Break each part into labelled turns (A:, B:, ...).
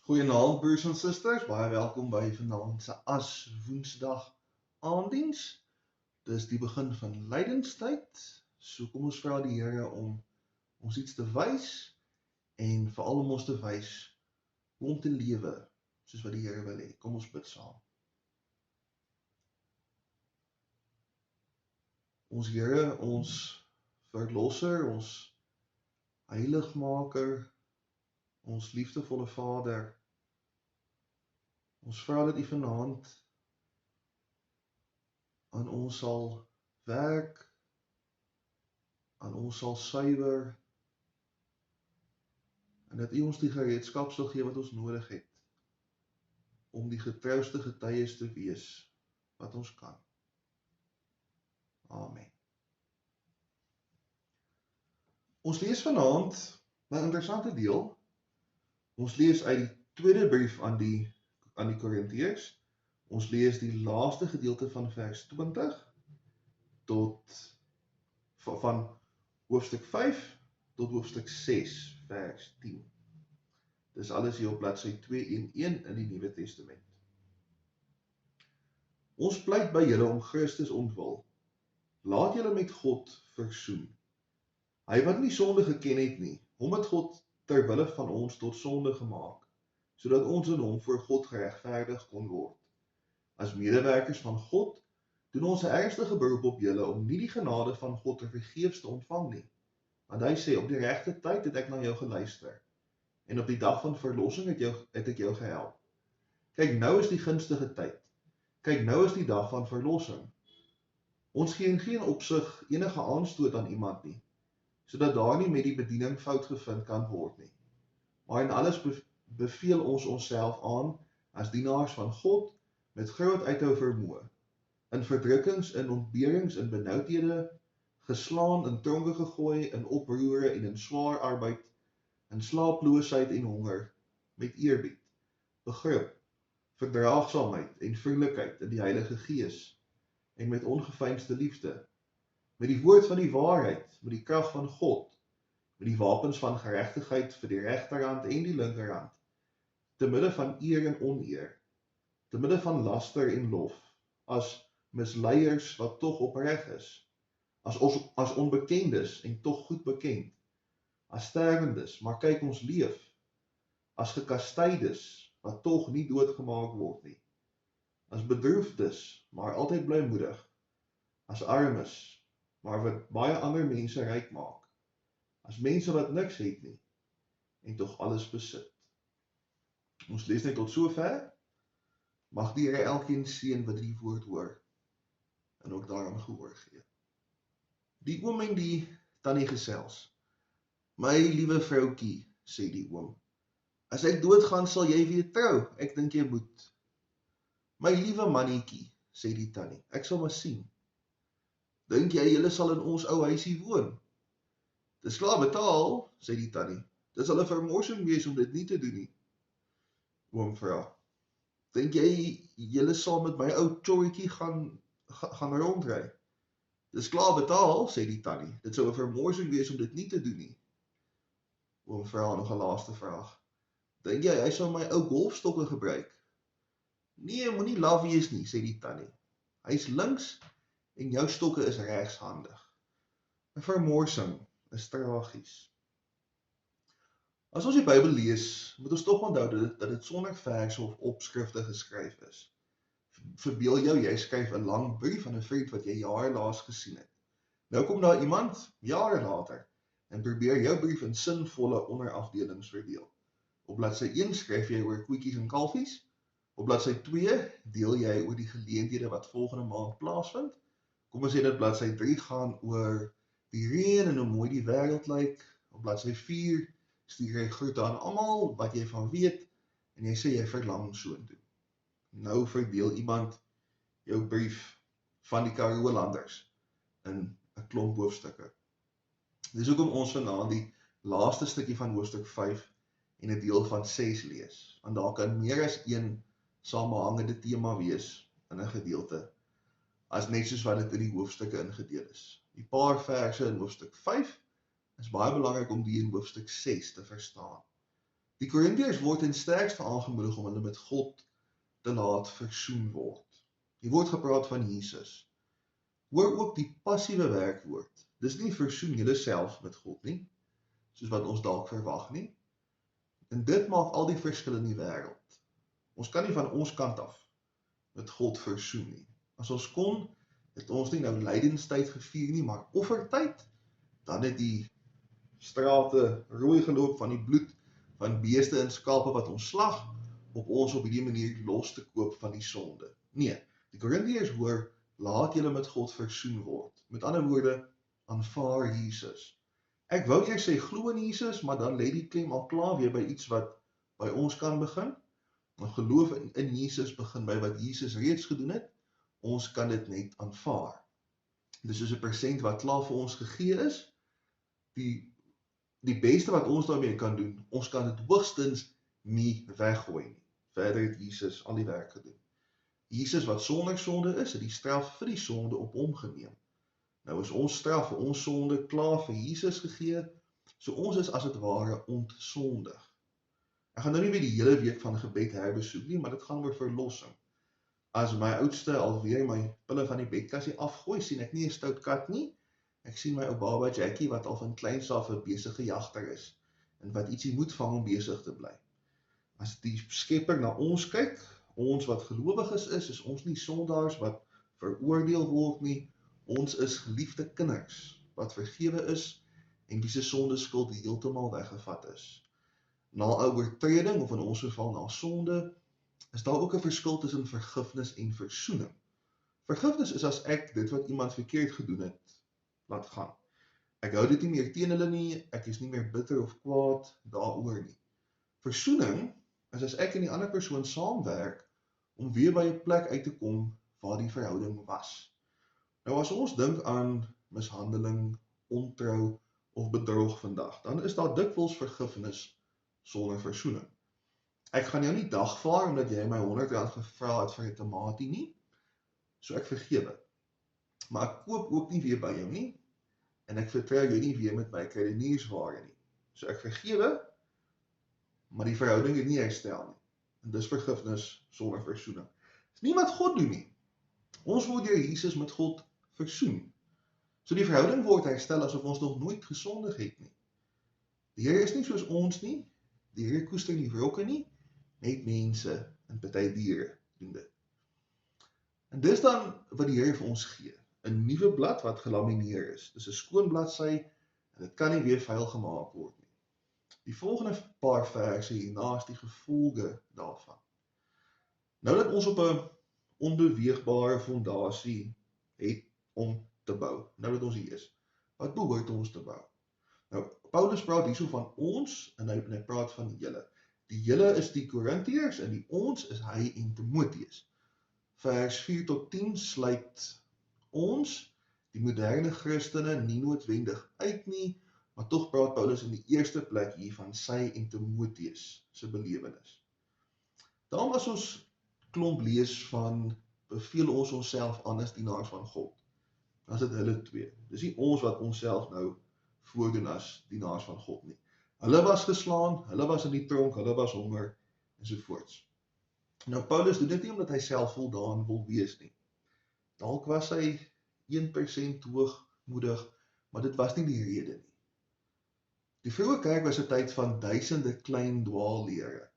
A: Goeienaand broers en susters, baie welkom by vanaand se As Woensdag aanddiens. Dis die begin van lydenstyd, so kom ons vra die Here om ons iets te wys en veral om ons te wys hoe om te lewe soos wat die Here wil hê. Kom ons bid saam. Ons Here, ons verlosser, ons heiligmaker, ons liefdevolle Vader, ons vra dat U vanaand aan ons sal werk, aan ons sal suiwer, en dat U ons die gereedskap sal gee wat ons nodig het, om die getrouste getuies te wees wat ons kan. Amen. Ons lees vanaand 'n interessante deel. Ons lees uit die tweede brief aan die Korintiërs. Ons lees die laaste gedeelte van vers 20 van hoofstuk 5 tot hoofstuk 6 vers 10. Dis alles hier op bladsy 211 in die Nuwe Testament. Ons pleit by julle om Christus ontwil. Laat julle met God versoen. Hy wat nie sonde geken het nie, hom het God ter wille van ons tot sonde gemaak, sodat ons in hom voor God geregverdig kon word. As medewerkers van God, doen ons 'n ernstige beroep op julle om nie die genade van God vergeefs te ontvang nie. Want hy sê, op die regte tyd het ek na jou geluister, en op die dag van verlossing het ek jou gehelp. Kyk, nou is die gunstige tyd. Kyk, nou is die dag van verlossing. Ons gee in geen opsig enige aanstoot aan iemand nie, sodat daar nie met die bediening fout gevind kan word nie. Maar in alles beveel ons onsself aan as dienaars van God met groot uithou vermoë, in verdrukkings, in ontberings, in benoudhede, geslaan, in tronke gegooi, in oproere en in swaar arbeid, in slaaploosheid en honger, met eerbied, begrip, verdraagsaamheid en vriendelikheid in die Heilige Gees, en met ongeveinsde liefde, met die woord van die waarheid, met die krag van God, met die wapens van geregtigheid vir die regterhand en die linkerhand, te midde van eer en oneer, te midde van laster en lof, as misleiers wat tog opreg is, as onbekendes en tog goed bekend, as sterwendes, maar kyk ons leef, as gekastydes wat tog nie doodgemaak word nie, as bedroefdes, maar altyd blymoedig, as armes, maar wat baie ander mense ryk maak, as mense wat niks het nie, en tog alles besit. Ons lees net tot sover. Mag die Here elkeen seën wat die woord hoor, en ook daaraan gehoor gee. Die oom en die tannie gesels. My liewe vroukie, sê die oom, as ek doodgaan sal jy weer trou, ek dink jy moet. My liewe mannetjie, sê die tannie, ek sal maar sien. Dink jy julle sal in ons ou huisie woon? Dis klaar betaal, sê die tannie. Dis al 'n vermorsing wees om dit nie te doen nie. Oom vra, dink jy julle sal met my ou tjorretjie gaan rondry? Dis klaar betaal, sê die tannie. Dit sou 'n vermorsing wees om dit nie te doen nie. Oom vra nog 'n laaste vraag. Dink jy hy sou my ou golfstokke gebruik? Nee, moenie laf wees nie, sê die tannie. Hy's links en jou stokke is regshandig. 'n Vermorsing is tragies. As ons die Bybel lees, moet ons tog onthou dat dit sonder verse of opskrifte geskryf is. Verbeel jou, jy skryf 'n lang brief aan 'n vriend wat jy jare laas gesien het. Nou kom daar iemand, jare later, en probeer jou brief in sinvolle onderafdelings verdeel. Op bladsy 1 skryf jy oor koetjies en kalfies. Op bladsy 2 deel jy oor die geleenthede wat volgende maand plaasvind. Kom ons sê dat bladsy 3 gaan oor die reën en hoe mooi die wêreld lyk. Op bladsy 4 stuur jy groete aan almal wat jy van weet en jy sê jy verlang soontoe. Nou verdeel iemand jou brief van die Karoolanders in 'n klomp hoofstukke. Dis hoekom ons vanaand die laaste stukkie van hoofstuk 5 en 'n deel van 6 lees, want daar kan meer as een samehangende tema wees in 'n gedeelte, as net soos wat dit in die hoofstukke ingedeel is. Die paar verse in hoofstuk 5 is baie belangrik om die in hoofstuk 6 te verstaan. Die Korintiërs word ten sterkste aangemoedig om hulle met God te laat versoen word. Hier word gepraat van Jesus. Hoor ook die passiewe werkwoord. Dis nie versoen julle self met God nie, soos wat ons dalk verwag nie. En dit maak al die verskil in die wêreld. Ons kan nie van ons kant af met God versoen nie. As ons kon, het ons nie nou lydenstyd gevier nie, maar offertyd, dan het die strate rooi geloop van die bloed van beeste en skape wat ons slag, op ons op die manier los te koop van die sonde. Nee, die Korintiërs hoor, laat julle met God versoen word. Met ander woorde, aanvaar Jesus. Ek wou eers sê glo in Jesus, maar dan lê die klem al klaar weer by iets wat by ons kan begin. Maar geloof in Jesus begin by wat Jesus reeds gedoen het. Ons kan dit net aanvaar. Dis soos 'n persent wat klaar vir ons gegee is. Die beste wat ons daarmee kan doen, ons kan dit hoogstens nie weggooi nie. Verder het Jesus al die werk gedoen. Jesus wat sonder sonde is, het die straf vir die sonde op hom geneem. Nou is ons straf vir ons sonde klaar vir Jesus gegee, so ons is as het ware ontsondig. Ek gaan nou nie weer die hele week van gebed herbesoek nie, maar dit gaan oor verlossing. As my oudste alweer my pille van die bedkassie afgooi, sien ek nie 'n stout kat nie. Ek sien my ou baba Jackie wat al van kleins af 'n besige jagter is en wat ietsie moet vang om besig te bly. As die Skepper na ons kyk, ons wat gelowiges is ons nie sondaars wat veroordeel word nie. Ons is geliefde kinders wat vergewe is en wie se sondeskuld heeltemal weggevat is. Na 'n oortreding of in ons geval na sonde, is daar ook 'n verskil tussen vergifnis en versoening. Vergifnis is as ek dit wat iemand verkeerd gedoen het, laat gaan. Ek hou dit nie meer teen hulle nie, ek is nie meer bitter of kwaad daaroor nie. Versoening is as ek en die ander persoon saamwerk om weer by 'n plek uit te kom waar die verhouding was. Nou as ons dink aan mishandeling, ontrou of bedrog vandag, dan is daar dikwels vergifnis sonder versoening. Ek gaan jou nie dagvaar omdat jy my R100 gevra het vir 'n tamatie nie, so ek vergewe. Maar ek koop ook nie weer by jou nie, en ek vertrou jou nie weer met my kruideniersware nie. So ek vergewe, maar die verhouding het nie herstel nie. En dis vergifnis sonder versoening. Dis nie wat God doen nie. Ons word deur Jesus met God versoen. So die verhouding word herstel asof ons nog nooit gesondig het nie. Die Here is nie soos ons nie, die Here koester nie wrokke nie, net mense en party diere doen dit. En dis dan wat die Here vir ons gee, 'n nuwe blad wat gelamineer is. Dis 'n skoon bladsy en dit kan nie weer vuil gemaak word nie. Die volgende paar verse hierna is die gevolge daarvan. Nou dat ons op 'n onbeweegbare fondasie het om te bou, nou dat ons hier is, wat behoort ons te bou? Nou, Paulus praat hierso van ons en hy praat van julle. Die julle is die Korintiërs en die ons is hy en Timoteus. Vers 4 tot 10 sluit ons, die moderne Christene, nie noodwendig uit nie, maar tog praat Paulus in die eerste plek hier van sy en Timoteus se belewenis. Daarom as ons klomp lees van beveel ons onsself aan as dienaars van God, dan is dit hulle twee. Dis nie ons wat onsself nou voordoen as dienaars van God nie. Hulle was geslaan, hulle was in die tronk, hulle was honger, ensovoorts. Nou, Paulus doen dit nie omdat hy self voldaan wil wees nie. Dalk was hy 1% hoogmoedig, maar dit was nie die rede nie. Die vroeë kerk was 'n tyd van duisende klein dwaallere.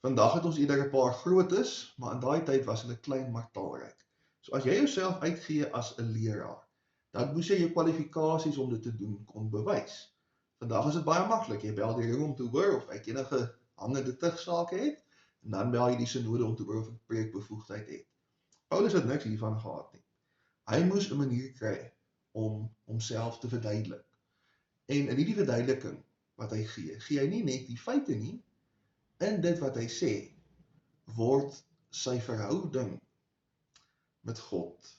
A: Vandag het ons eerder 'n paar grootes, maar in daai tyd was hulle klein maar talryk. So as jy jouself uitgee as 'n leraar, dan moes jy jou kwalifikasies om dit te doen kon bewys. Vandag is dit baie maklik, jy bel die ring om te hoor of ek enige hangende tugsake het, en dan bel jy die synode om te hoor of ek preekbevoegdheid het. Paulus het niks hiervan gehad nie. Hy moes 'n manier kry om homself te verduidelik. En in die verduideliking wat hy gee hy nie net die feite nie, in dit wat hy sê, word sy verhouding met God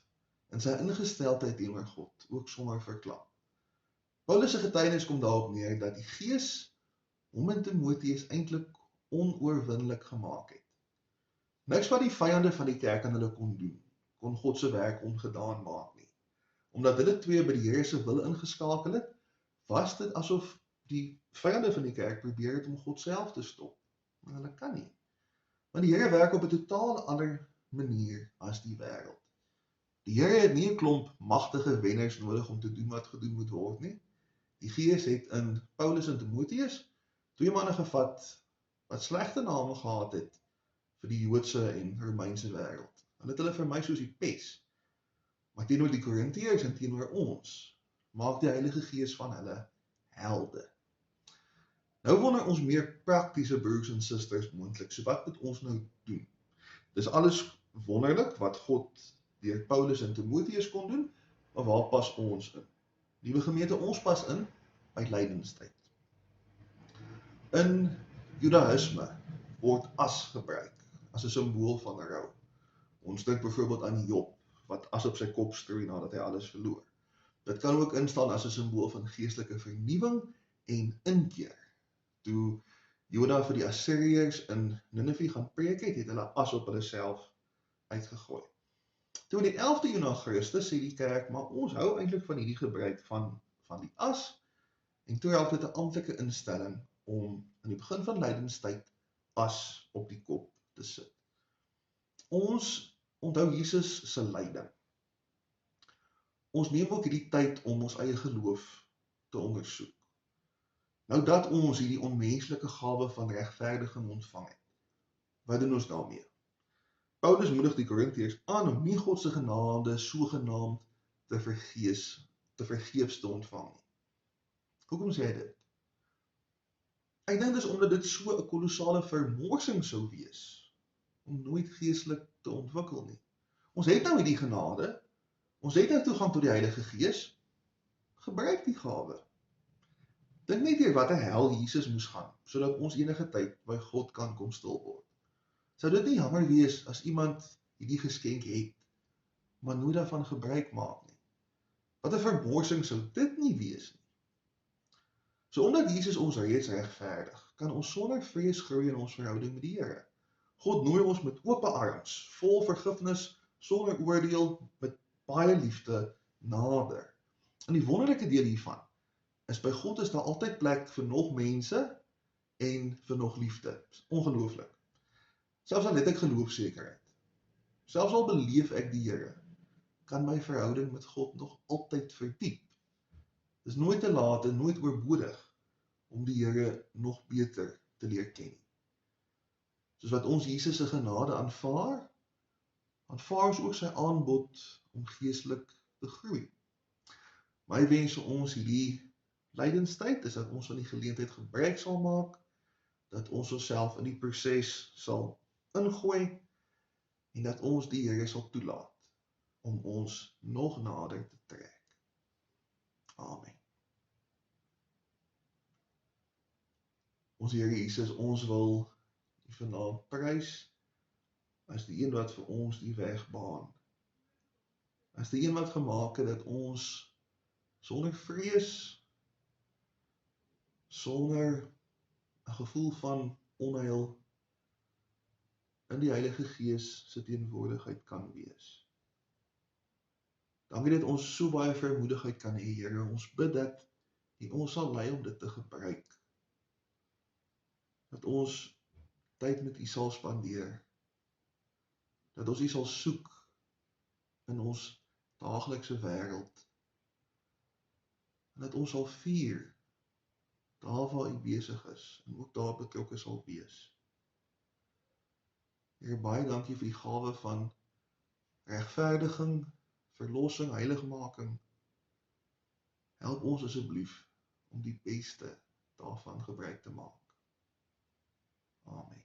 A: en sy ingesteldheid teenoor God ook sommer verklap. Paulus se getuienis kom daarop neer dat die Gees hom en Timoteus eintlik onoorwinnelik gemaak het. Niks wat die vyande van die kerk aan hulle kon doen, kon God se werk ongedaan maak nie. Omdat hulle twee by die Here se wil ingeskakel het, was dit asof Die vyande van die kerk probeer het om God self te stop, maar hulle kan nie. Want die Here werk op 'n totaal ander manier as die wêreld. Die Here het nie 'n klomp magtige wenners nodig om te doen wat gedoen moet word nie. Die Gees het in Paulus en Timoteus 2 manne gevat wat slegte name gehad het vir die Joodse en Romeinse wêreld. Hulle het hulle vermy soos die pes. Maar teenoor die Korintiërs en teenoor ons, maak die Heilige Gees van hulle helde. Nou wonder ons meer praktiese broers en susters moontlik. So wat moet ons nou doen? Dis alles wonderlik wat God deur Paulus en Timoteus kon doen, maar waar pas ons in? Liewe gemeente, ons pas in by lydenstyd. In Judaïsme word as gebruik as 'n simbool van rou. Ons dink byvoorbeeld aan Job, wat as op sy kop strooi nadat hy alles verloor. Dit kan ook instaan as 'n simbool van geestelike vernuwing en inkeer. Toe Joda vir die Assiriërs in Ninive gaan preek het hulle as op hulle self uitgegooi. Toe in die 11de eeu na Christus sê die kerk, maar ons hou eintlik van hierdie gebruik van die as, en toe help dit 'n amptelike instelling om aan die begin van lydenstyd as op die kop te sit. Ons onthou Jesus se lyding. Ons neem ook hierdie tyd om ons eie geloof te ondersoek. Nou dat ons hierdie onmenslike gawe van regverdiging ontvang het, wat doen ons daarmee? Paulus moedig die Korintiërs aan om nie God se genade sogenaamd te vergeefs te ontvang nie. Hoekom sê hy dit? Ek dink dis omdat dit so 'n kolossale vermorsing sou wees om nooit geestelik te ontwikkel nie. Ons het nou hierdie genade, ons het nou toegang tot die Heilige Gees, gebruik die gawe. Dink net deur watter hel Jesus moes gaan, sodat ons enige tyd by God kan kom stil word. Sou dit nie jammer wees as iemand hierdie geskenk het, maar nooit daarvan gebruik maak nie? Wat 'n vermorsing sou dit nie wees nie. So omdat Jesus ons reeds regverdig, kan ons sonder vrees groei in ons verhouding met die Here. God nooi ons met oop arms, vol vergifnis, sonder oordeel, met baie liefde nader. En die wonderlike deel hiervan is by God is daar altyd plek vir nog mense en vir nog liefde. Ongelooflik. Selfs al het ek geloofsekerheid, selfs al beleef ek die Here, kan my verhouding met God nog altyd verdiep. Dis nooit te laat en nooit oorbodig om die Here nog beter te leer ken. Soos wat ons Jesus se genade aanvaar ons ook sy aanbod om geestelik te groei. My wens vir ons hierdie lydenstyd is dat ons van die geleentheid gebruik sal maak, dat ons onsself in die proses sal ingooi en dat ons die Here sal toelaat om ons nog nader te trek. Amen. Ons Here Jesus, ons wil U vanaand prys as die een wat vir ons die weg baan. As die een wat gemaak het dat ons sonder vrees, sonder 'n gevoel van onheil in die Heilige Gees se teenwoordigheid kan wees. Dankie dat ons so baie vermoedigheid kan hê, Here. Ons bid dat U ons sal lei om dit te gebruik. Dat ons tyd met U sal spandeer. Dat ons U sal soek in ons daaglikse wêreld. En dat ons sal vier daar waar U besig is en ook daar betrokke sal wees. Here, baie dankie vir die gawe van regverdiging, verlossing, heiligmaking. Help ons asseblief om die beste daarvan gebruik te maak. Amen.